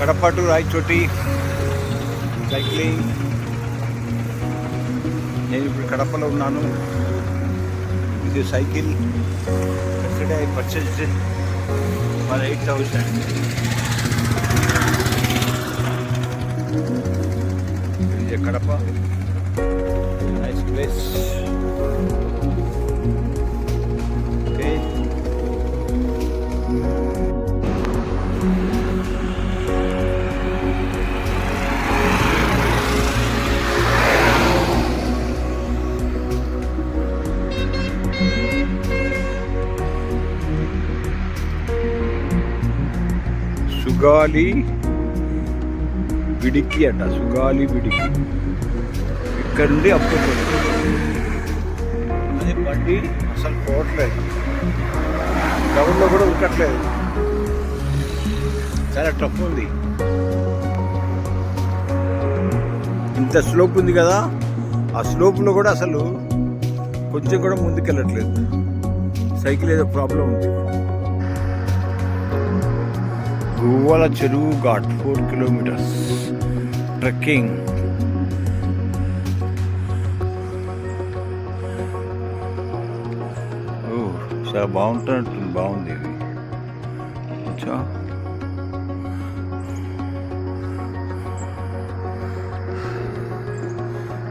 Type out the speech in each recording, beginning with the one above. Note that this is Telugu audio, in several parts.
Kadapa to Rayachoti cycling. నేను ఇప్పుడు కడపలో ఉన్నాను. ఇది cycle yesterday I purchased for 8,000. ఇది కడప, నైస్ ప్లేస్. ఓకే, సుగాలి విడికి అట, సుగాలి విడికి. ఇక్కడ నుండి అప్పుడు అది బండి అసలు పోవట్లేదు, గ్రౌండ్లో కూడా ఉరకట్లేదు, చాలా టఫ్ ఉంది. ఇంత స్లోప్ ఉంది కదా, ఆ స్లోప్లో కూడా అసలు కొంచెం కూడా ముందుకెళ్ళట్లేదు. సైకిల్ ఏదో ప్రాబ్లం ఉంది. గువ్వల చెరువు ఘాట్ 4 కిలోమీటర్స్ ట్రెక్కింగ్. చాలా బాగుంటున్నట్టుంది, బాగుంది ఇది.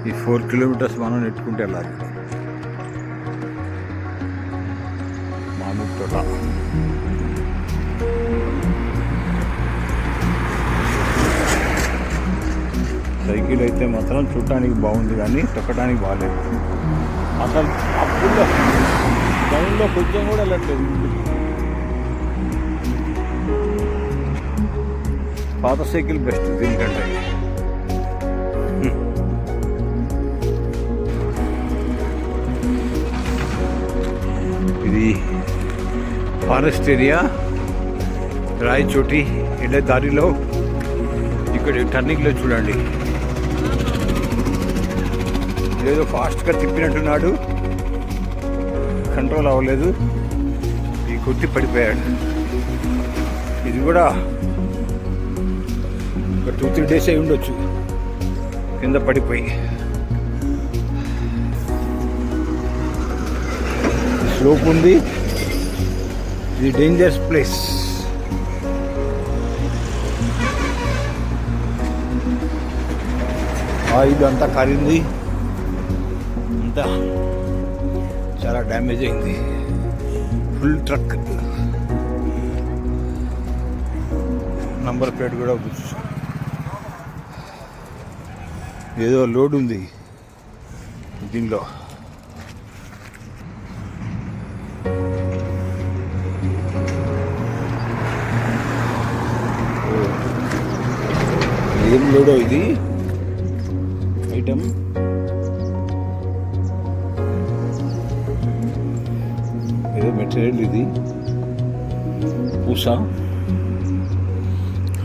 ఈ 4 కిలోమీటర్స్ మనం నెట్టుకుంటే వెళ్ళాలి. మామిడి తోట, సైకిల్ అయితే మాత్రం చూడటానికి బాగుంది కానీ తొక్కడానికి బాగాలేదు. అసలు అప్పుడు టౌన్లో కొంచెం కూడా వెళ్ళట్లేదు. పాత సైకిల్ బెస్ట్ దీనికంటే. ఇది ఫారెస్ట్ ఏరియా, రాయచోటి వెళ్ళే దారిలో ఇక్కడ టర్నింగ్లో చూడండి, ఏదో ఫాస్ట్గా తిప్పినట్టున్నాడు, కంట్రోల్ అవ్వలేదు, ఈ కొట్టి పడిపోయాడు. ఇది కూడా ఒక 2-3 డేస్ అయి ఉండొచ్చు కింద పడిపోయి. స్లోప్ ఉంది, ఇది డేంజరస్ ప్లేస్. ఇది అంతా కారింది, అంతా చాలా డ్యామేజ్ అయింది. ఫుల్ ట్రక్, నంబర్ ప్లేట్ కూడా ఏదో లోడ్ ఉంది దీనిలో. ఏం లోడో ఇది ఐటమ్. ఏదో మెటీరియల్ ఇది, పూస.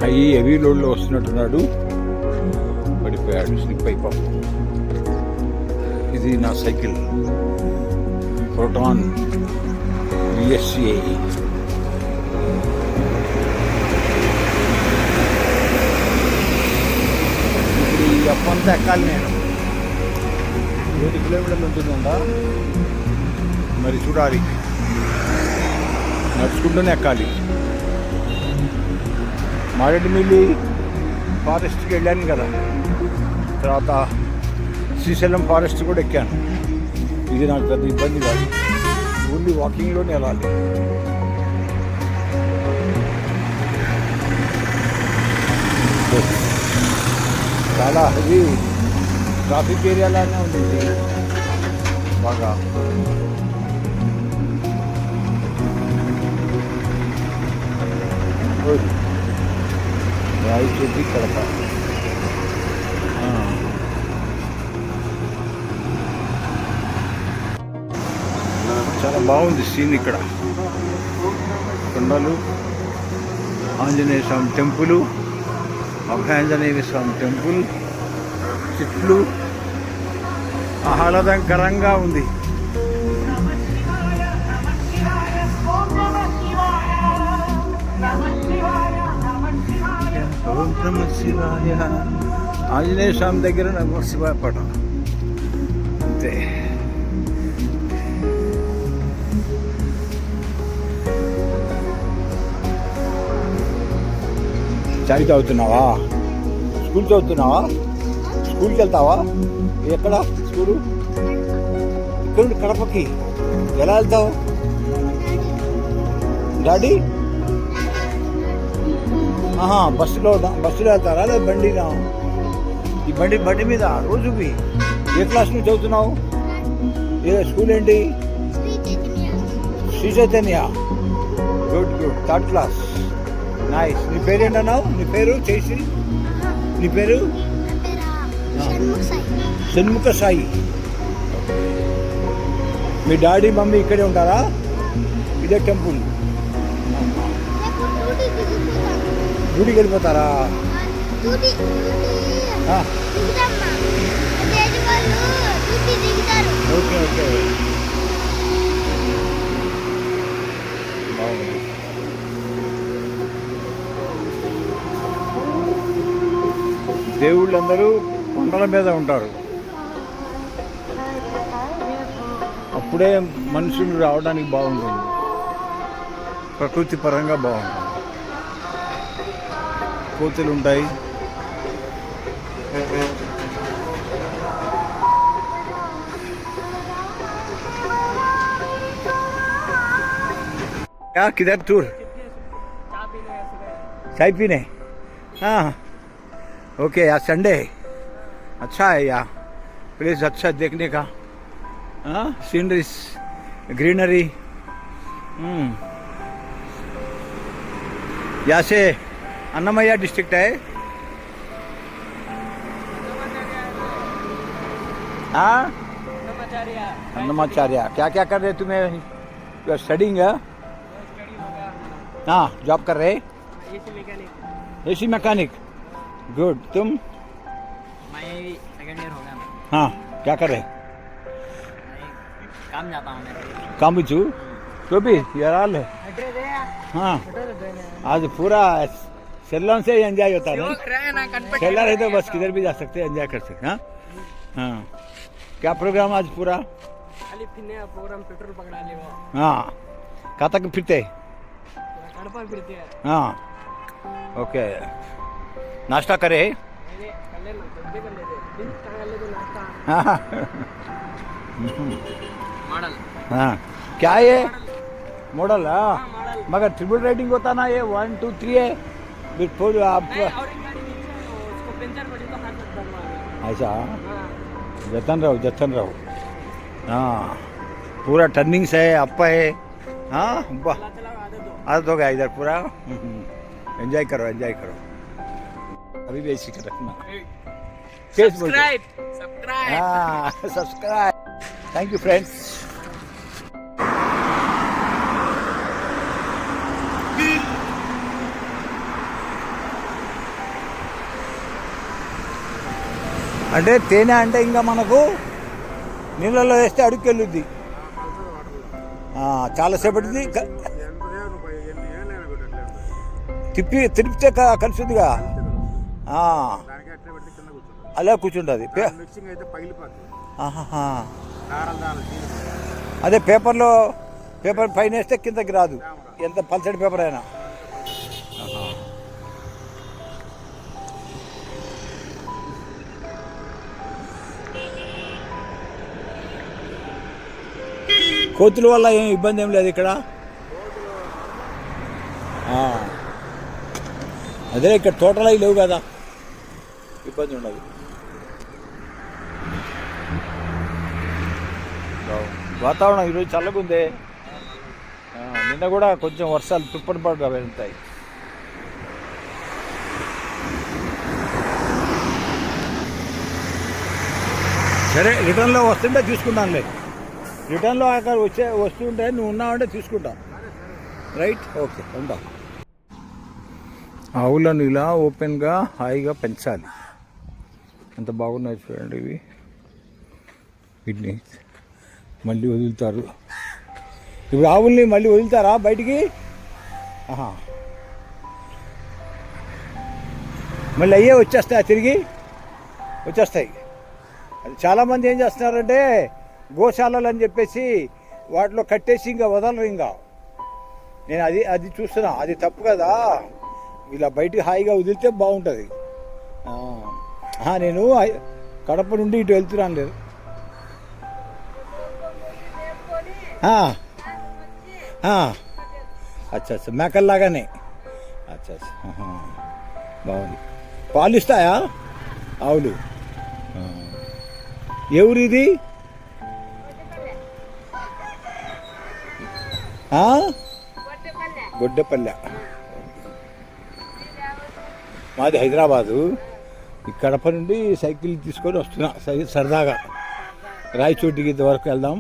హెవీ లోడ్లో వస్తున్నట్టున్నాడు, పడిపోయాడు, స్లిప్ అయిపోయి. ఇది నా సైకిల్ ప్రోటాన్ VSCI. ఇప్పుడు ఈ అప్పంతా ఎక్కాలి నేను. 7 కిలోమీటర్లు ఉంటుందంట, మరి చూడాలి. నడుచుకుంటూనే ఎక్కాలి. మారేడుమిల్లి ఫారెస్ట్కి వెళ్ళాను కదా, తర్వాత శ్రీశైలం ఫారెస్ట్ కూడా ఎక్కాను. ఇది నాకు పెద్ద ఇబ్బంది కాదు, ఓన్లీ వాకింగ్లోనే వెళ్ళాలి. చాలా హెవీ ట్రాఫిక్ ఏరియాలానే ఉంది బాగా. రాయచోటి కడప. చాలా బాగుంది సీన్ ఇక్కడ. కొండలు, ఆంజనేయ స్వామి టెంపుల్, అభయాంజనేయ స్వామి టెంపుల్, చెట్లు, ఆహ్లాదకరంగా ఉంది. ఓం నమ శివాయ. ఆంజనేయ స్వామి దగ్గర నమ శివాయ పాట అంతే. చాయ్ తాగుతున్నావా? స్కూల్ చదువుతున్నావా? స్కూల్కి వెళ్తావా? ఎక్కడ స్కూలు? ఇక్కడ కడపకి ఎలా వెళ్తావు? డాడీ బస్సులో వెళ్తారా లేదా బండినా? ఈ బండి మీద రోజుకి ఏ క్లాస్ నుంచి చదువుతున్నావు? ఏ స్కూల్ ఏంటి? Sri Chaitanya. Good good, third class. Nice. నీ పేరు ఏంటన్నావు? నీ పేరు చేసి నీ పేరు? షణ్ముఖ సాయి. మీ డాడీ మమ్మీ ఇక్కడే ఉంటారా? ఇదే టెంపుల్. గుడికి వెళ్ళిపోతారా? ఓకే ఓకే, బాగుంది. దేవుళ్ళందరూ కొండల మీద ఉంటారు. అప్పుడే మనుషులు రావడానికి బాగుంటుంది, ప్రకృతి పరంగా బాగుంటుంది. కోతులు ఉంటాయి. किधर टूर? चाय पीने. हाँ ओके. आज संडे अच्छा है यहाँ, प्लेस अच्छा देखने का. हाँ सीनरीज, ग्रीनरी. यहाँ से अन्नमయ్య डिस्ट्रिक्ट है. हाँ अन्नमाचार्य. क्या क्या कर रहे तुम्हें? You are studying? हाँ जॉब कर रहे? AC mechanic. गुड. तुम? मैं सेकंड ईयर हो गया. हाँ क्या कर रहे? काम जाता हूँ. काम भी छू तो भी यार हाल है. हाँ आज पूरा सेलोन से एंजॉय होता है. सेलर है तो बस किधर भी जा सकते हैं, एंजॉय कर सकते हैं. हाँ क्या प्रोग्राम आज पूरा? प्रोग्राम पेट्रोल पकड़ा ले. हाँ कहाँ तक फिरते? हाँ ओके. नाश्ता करे? हाँ क्या है ये मॉडल? हाँ मगर ट्रिपल राइडिंग होता ना ये 1 2 3 है बिल्कुल. आप ऐसा जतन रहो. हाँ पूरा टर्निंग्स है, अप है. हाँ आदत हो गया इधर पूरा. एंजॉय करो. अभी भी ऐसी कर रखना. सब्सक्राइब. हाँ सब्सक्राइब. Thank you friends. అంటే తేనె అంటే ఇంకా మనకు నీళ్ళలో వేస్తే అడుక్కెళ్ళుద్ది. చాలాసేపటిది తిరిపితే కలిసిద్దిగా. అలా కూర్చుంటుంది. అదే పేపర్ పైన వేస్తే కిందకి రాదు, ఎంత పల్చడి పేపర్ అయినా. కోతుల వల్ల ఏం ఇబ్బంది ఏం లేదు ఇక్కడ. అదే ఇక్కడ తోటలు అవి లేవు కదా, ఇబ్బంది ఉండదు. వాతావరణం ఈరోజు చల్లగుందే. నిన్న కూడా కొంచెం వర్షాలు తుప్పటి పడగా వెళ్తాయి. సరే రిటర్న్లో వస్తుంటే తీసుకుంటానులే. రిటర్న్లో అక్కడ వస్తుంటే నువ్వు ఉన్నావంటే తీసుకుంటా. రైట్ ఓకే ఉంటా. ఆవులను ఇలా ఓపెన్గా హాయిగా పెంచాలి. ఎంత బాగున్నాయి చూడండి ఇవి. వీటిని మళ్ళీ వదులుతారు. ఇప్పుడు ఆవుల్ని మళ్ళీ వదులుతారా బయటికి? మళ్ళీ అయ్యే వచ్చేస్తాయి తిరిగి వచ్చేస్తాయి. అది చాలామంది ఏం చేస్తున్నారంటే గోశాలలు అని చెప్పేసి వాటిలో కట్టేసి ఇంకా వదలరు. ఇంకా నేను అది చూస్తున్నా, అది తప్పు కదా. ఇలా బయటికి హాయిగా వదిలితే బాగుంటుంది. నేను కడప నుండి ఇటు వెళ్తున్నాను. లేదు అచ్చా అచ్చా, మేకల్లాగానే. అచ్చా అచ్చా, బాగుంది. పాలు ఇస్తాయా ఆవులు? ఎవరు ఇది? గొడ్డపల్లె. మాది హైదరాబాదు. ఈ కడప నుండి సైకిల్ తీసుకొని వస్తున్నా సరదాగా. రాయచోటికి ఇంతవరకు వెళ్దాం.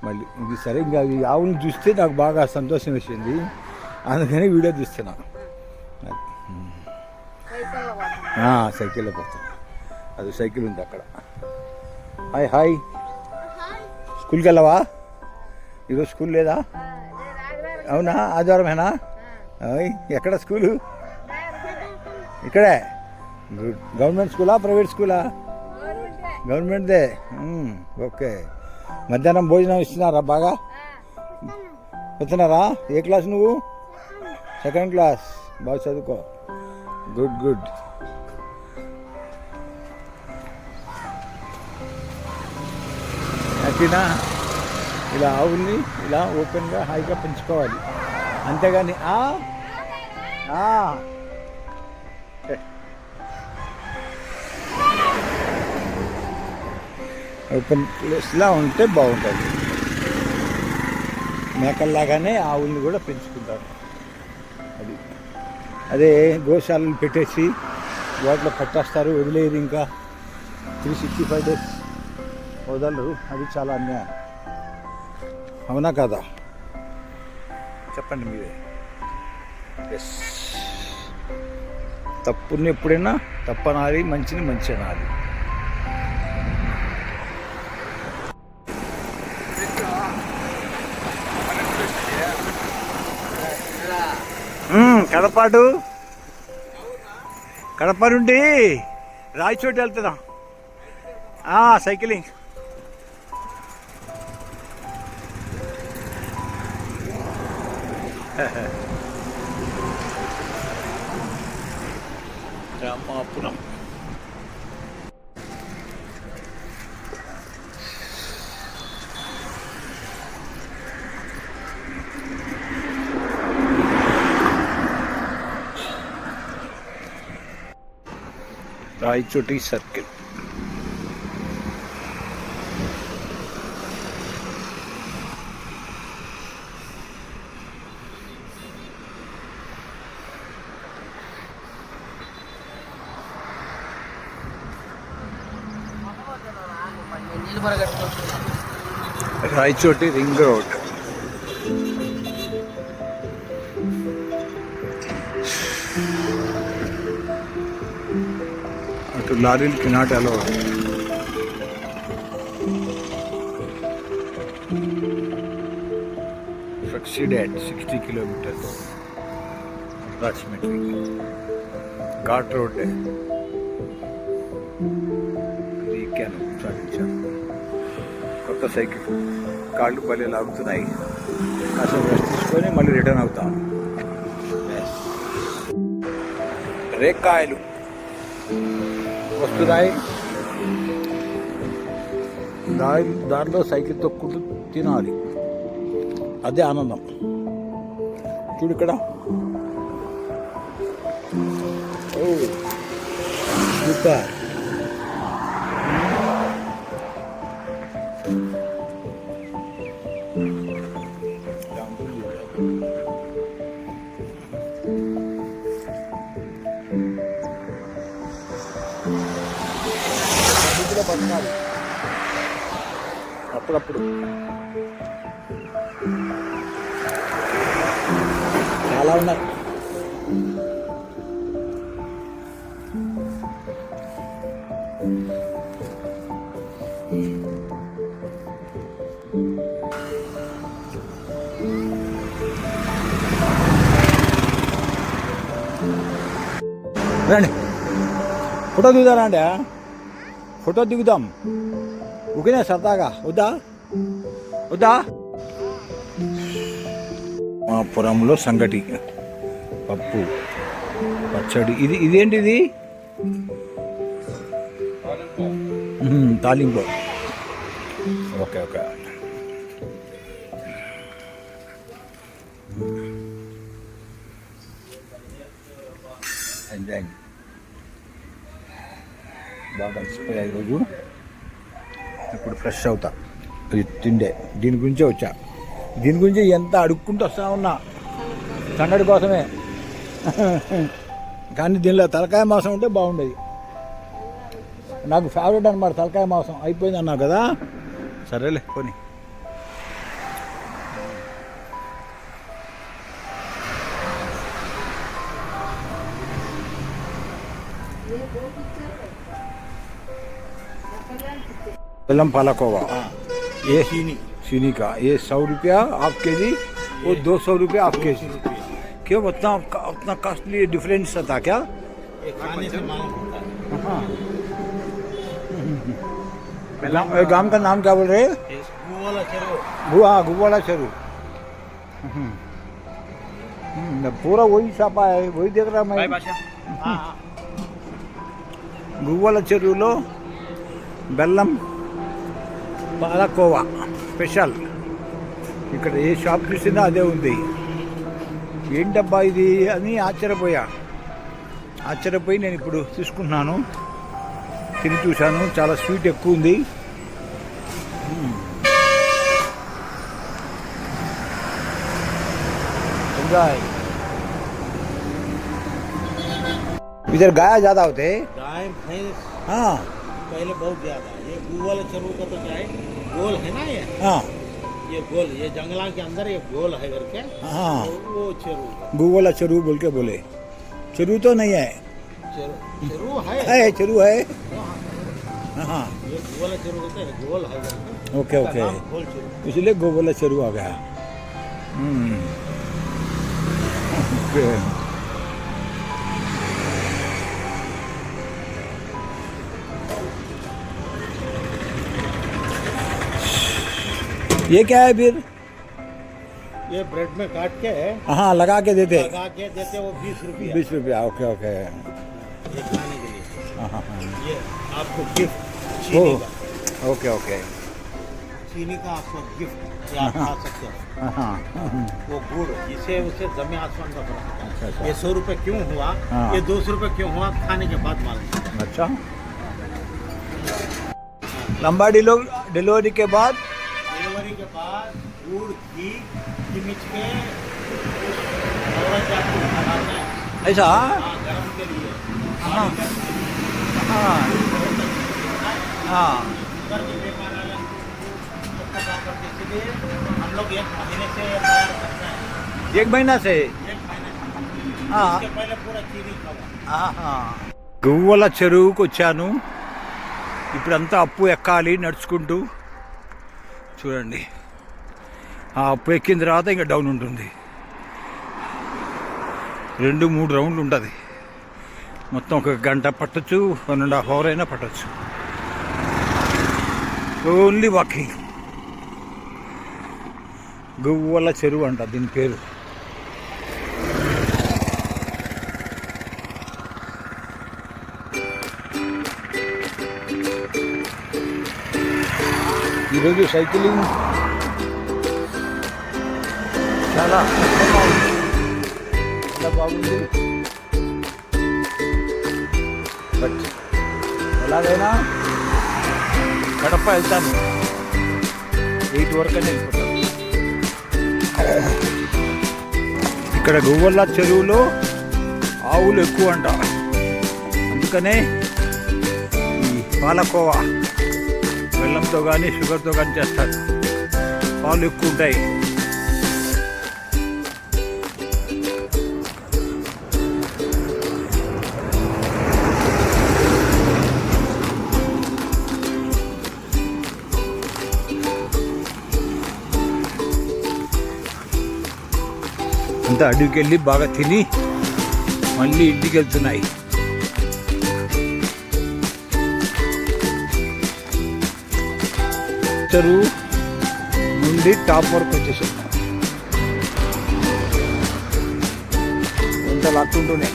మళ్ళీ ఇది సరే, ఇంకా ఈ ఆవుని చూస్తే నాకు బాగా సంతోషం వేసింది, అందుకని వీడియో తీస్తున్నా. సైకిల్లో పోతున్నా. అది సైకిల్ ఉంది అక్కడ. Hi hi. స్కూల్కి వెళ్ళవా? ఈరోజు స్కూల్ లేదా? అవునా, ఆదివారమేనా? ఎక్కడ స్కూలు? ఇక్కడే. గుడ్. గవర్నమెంట్ స్కూలా ప్రైవేట్ స్కూలా? గవర్నమెంట్దే. ఓకే. మధ్యాహ్నం భోజనం ఇస్తున్నారా? బాగా వస్తున్నారా? ఏ క్లాస్ నువ్వు? Second class. బాగా చదువుకో. Good good. హ్యాపీనా? ఇలా ఆవుల్ని ఇలా ఓపెన్గా హాయిగా పెంచుకోవాలి, అంతేగాని ఓపెన్ ప్లేస్లా ఉంటే బాగుంటుంది. మేకల్లాగానే ఆవుల్ని కూడా పెంచుకుంటారు. అదే గోశాలను పెట్టేసి వాటిలో కట్టేస్తారు, వదిలేరు. ఇంకా 365 days వదలరు. అది చాలా అన్యాయం. అవునా కదా? చెప్పండి మీరే. ఎస్, తప్పుని ఎప్పుడైనా తప్పనాలి, మంచిని మంచి అనాలి. కడప నుండి రాయచోటి వెళ్తున్నాం. Cycling. Ramapuram. Rayachoti circle. Rayachoti ring road. అటు లారీలకి not allow. succeeded 60 kilometers approximately. Ghat road. ఎక్కాను, సాధించాను. కొత్త సైకిల్. కాళ్ళు పల్లె లాగుతున్నాయి. కాసేపు రెస్ట్ తీసుకొని మళ్ళీ రిటర్న్ అవుతాను. రేక్కాయలు వస్తున్నాయి. దారిలో సైకిల్ తొక్కుంటూ తినాలి, అదే ఆనందం. చూడు ఇక్కడ. సూపర్. బతకాలి అప్పుడప్పుడు. చాలా ఉన్నాయి. రండి. ఫోటో దిగుదారా అండి? ఫోటో దిగుదాం ఓకేనా? సరదాగా వద్దా వద్దా? మా పురంలో సంగటి, పప్పు, పచ్చడి. ఇదేంటిది? తాలింపు. Okay okay. ఎంజాయ్. బాగా కలిసిపోయా ఈరోజు. ఇప్పుడు ఫ్రెష్ అవుతా. ఇది తిండే దీని గురించే వచ్చా. దీని గురించి ఎంత అడుక్కుంటూ వస్తా ఉన్నా సంగటి కోసమే. కానీ దీనిలో తలకాయ మాంసం ఉంటే బాగుండేది. నాకు ఫేవరెట్ అనమాట తలకాయ మాంసం. అయిపోయింది అన్నా కదా, సరేలే కొని. बेलम पालकोवा ये चीनी का ये 100 रुपया हाफ के जी और 200 रुपया हाफ के जी. क्यों उतना कॉस्टली डिफरेंस था क्या? ये खाने से मालूम होता है. हाँ. गांव का नाम क्या बोल रहे हैं? गुवाला चरू. पूरा वही छापा है, वही देख रहा मैं. गुवाला चरू लो बेल्लम పాలకోవా స్పెషల్. ఇక్కడ ఏ షాప్ చూసినా అదే ఉంది. ఏంటబ్బా ఇది అని ఆశ్చర్యపోయి నేను ఇప్పుడు తీసుకున్నాను. తిని చూశాను, చాలా స్వీట్ ఎక్కువ ఉంది. इधर गाय ज्यादा होते? गाय भैंस हाँ पहले बहुत ज्यादा. ये गुवाल चरू का तो क्या है, गोल है ना ये. हाँ ये गोल, ये जंगला के अंदर ये गोल है करके. हाँ तो वो चरू. गुवाला चरू बोल के बोले. चरू तो नहीं है. चरू है. चरू है. हाँ ये गुवाल चरू कहते हैं, गोल है करके. Okay okay. गोल चरू. इसलिए गोवाला चरू आ गया. ओके. ये क्या है फिर? ये ब्रेड में काट के हाँ लगा के देते वो 20 रुपया. 20 रुपया. Okay okay. ये खाने के लिए. हाँ. ये आपको गिफ्ट चीनी का. Okay okay. चीनी का आपको गिफ्ट, ये आप खा सकते हो. हाँ. वो गुड़, इसे उसे जमीन आसमान का फर्क है. अच्छा. ये 100 रुपये क्यों हुआ, हाँ. ये 200 रुपये क्यों हुआ, खाने के बाद मालूम. अच्छा. लंबा डिलीवरी के बाद डिलीवरी के बाद गुड़ घी मिर्च के और आपको बनाना है. ऐसा. हाँ, गरम के लिए. हाँ. हाँ. हाँ. शुगर के बेकार वाला सबका काम करते, इसलिए हम लोग 1 महीने से तैयार करते हैं. 1 महीना से. 1 महीने. हाँ. इसके पहले पूरा चीनी खावा. గువ్వల చెరువుకు వచ్చాను. ఇప్పుడంతా అప్పు ఎక్కాలి నడుచుకుంటూ. చూడండి, ఆ అప్పు ఎక్కిన తర్వాత ఇంకా డౌన్ ఉంటుంది. 2-3 రౌండ్లు ఉంటుంది. మొత్తం 1 గంట పట్టచ్చు, 1.5 అవర్ అయినా పట్టచ్చు. Only walking. గువ్వల చెరువు అంట దీని పేరు. ఈరోజు సైక్లింగ్ చాలా బాగుంది. బట్ ఎలాగైనా కడప వెళ్తాను. 8 వరకు వెళ్ళిపోతాను. ఇక్కడ గువ్వల చెరువులో ఆవులు ఎక్కువ అంట. అందుకనే ఈ పాలకోవా బెల్లంతో కానీ షుగర్తో కానీ చేస్తారు. పాలు ఎక్కువ ఉంటాయి. అంతా అడవికి వెళ్ళి బాగా తిని మళ్ళీ ఇంటికి వెళ్తున్నాయి. చెరువు నుండి టాప్ వరకు వచ్చేసాం. ఎంత లాక్కుంటూనే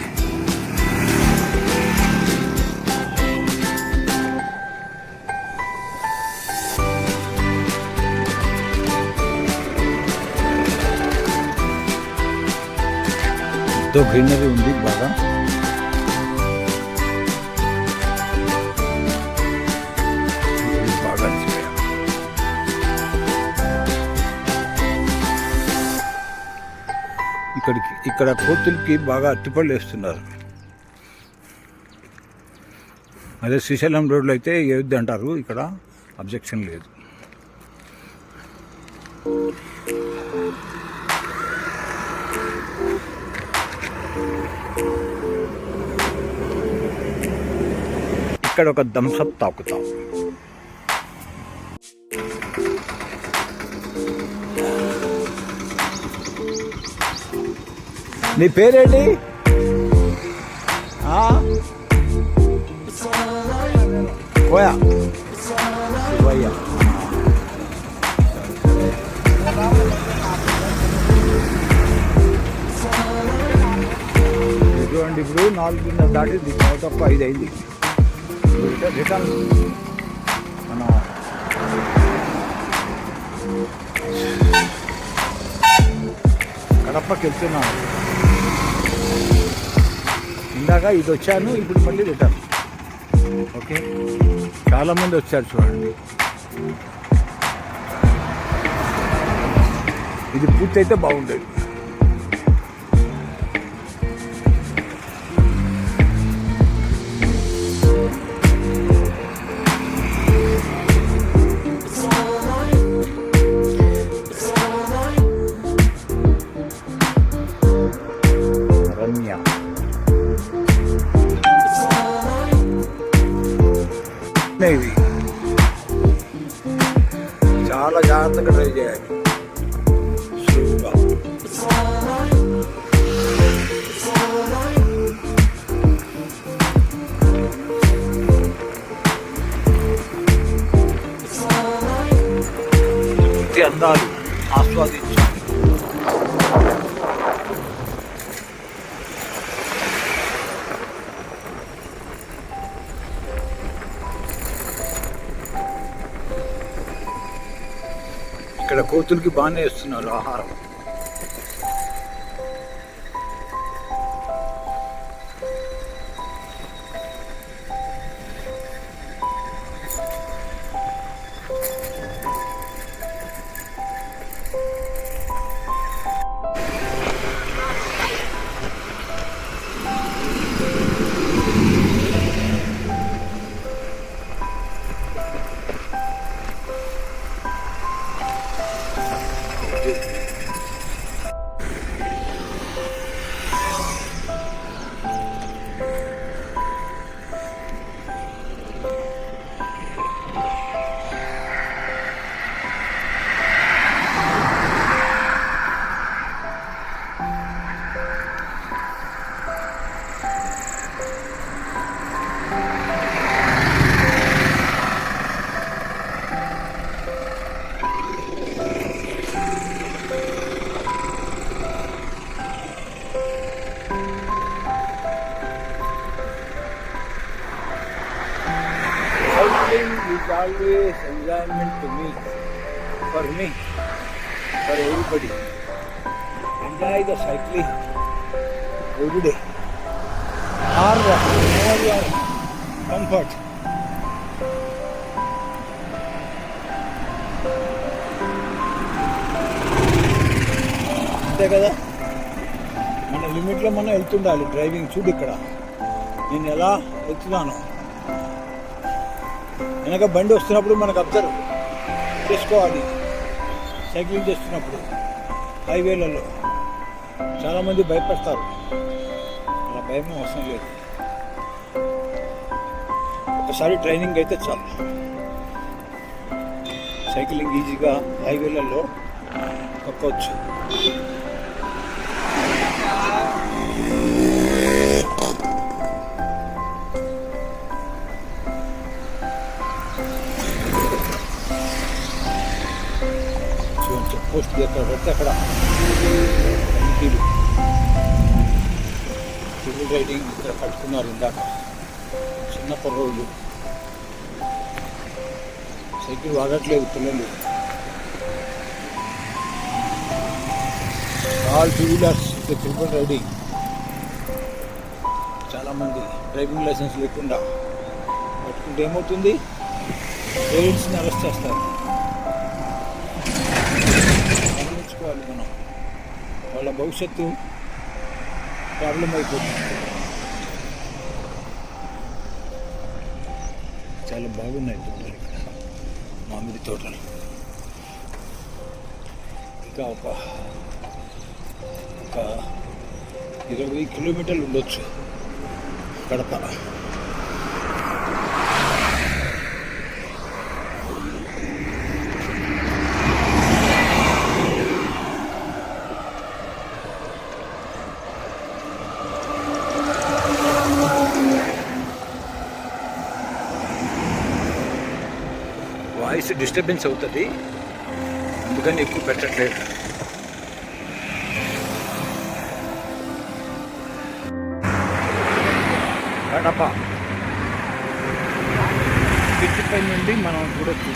ఎంతో గ్రీనరీ ఉంది బాగా. బాగా అలసిపోయాం. ఇక్కడ కోతులకి బాగా అట్టిపళ్ళు వేస్తున్నారు. అదే శ్రీశైలం రోడ్లో అయితే ఏవద్దు అంటారు, ఇక్కడ అబ్జెక్షన్ లేదు. ఇక్కడ ఒక థమ్సప్ తాకుతాం. నీ పేరేంటి? కోయా శివయ్య. చూడండి, ఇప్పుడు 4:30 దాటింది, తప్ప 5 అయింది. రిటర్న్ మనం కడపకి వెళ్తున్నాను. ఇందాక ఇది వచ్చాను, ఇప్పుడు మళ్ళీ రిటర్న్. ఓకే, చాలామంది వచ్చారు చూడండి. ఇది పూర్తయితే బాగుండేది. ఇది చాలా జాగ్రత్తగా డ్రైవ్ చేయాలి, స్లోగా. అందాలు ఆస్వాదించాలి. ఇక్కడ కోతులకి బాగానే ఇస్తున్నారు ఆహారం. Is always enjoyment to me, for everybody. Enjoy the cycling every day, or whenever you are comfort. అంతే కదా, మన లిమిట్లో మనం వెళ్తుండాలి డ్రైవింగ్. చూడు ఇక్కడ నేను ఎలా వెళ్తున్నాను. వెనక బండి వస్తున్నప్పుడు మనకు అబ్జర్వ్ చేసుకోవాలి. సైక్లింగ్ చేస్తున్నప్పుడు హైవేలలో చాలామంది భయపడతారు, అలా భయం అవసరం లేదు. ఒకసారి ట్రైనింగ్ అయితే చాలు, సైక్లింగ్ ఈజీగా హైవేలలో తొక్కవచ్చు. సైకిల్ రైడింగ్ ఇక్కడ కట్టుకున్నారు ఇందాక చిన్న పొర్రోళ్ళు. సైకిల్ వాడట్లేదు పిల్లలు. All two wheelers triple riding. చాలామంది డ్రైవింగ్ లైసెన్స్ లేకుండా పట్టుకుంటే ఏమవుతుంది, పేరెంట్స్ని అరెస్ట్ చేస్తారు. గమనించుకోవాలి మనం, వాళ్ళ భవిష్యత్తు ప్రాబ్లం అయిపోతుంది. చాలా బాగున్నాయి తోటలు ఇక్కడ, మామిడి తోటలు. ఇంకా ఒక 20 కిలోమీటర్లు ఉండొచ్చు కడప. వాయిస్ డిస్టర్బెన్స్ అవుతుంది, అందుకని ఎక్కువ పెట్టట్లేదు. కడప పిచ్చిపై నుండి మనం చూడొచ్చు.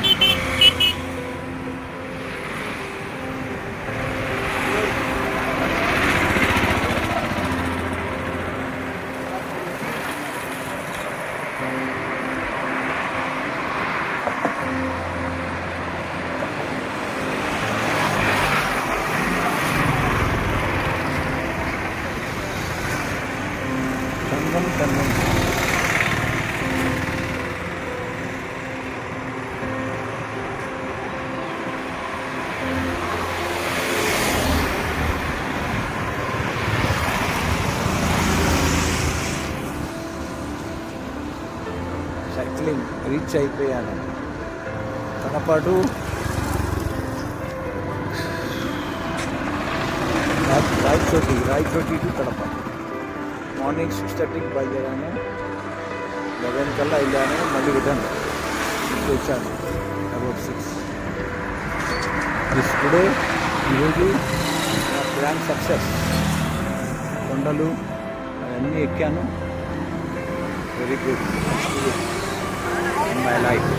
సంగం సైక్లింగ్ రీచ్ అయిపోయాను. కడపాటు రాయచోటి టు కడప. మార్నింగ్ 6:30కి బయలుదేరాను, 11 కల్లా వెళ్ళాను. మళ్ళీ రిటర్న్ వచ్చాను అబౌట్ 6. దిస్ టుడే ఈరోజు నా ప్లాన్ సక్సెస్. కొండలు అవన్నీ ఎక్కాను. Very good experience in my life.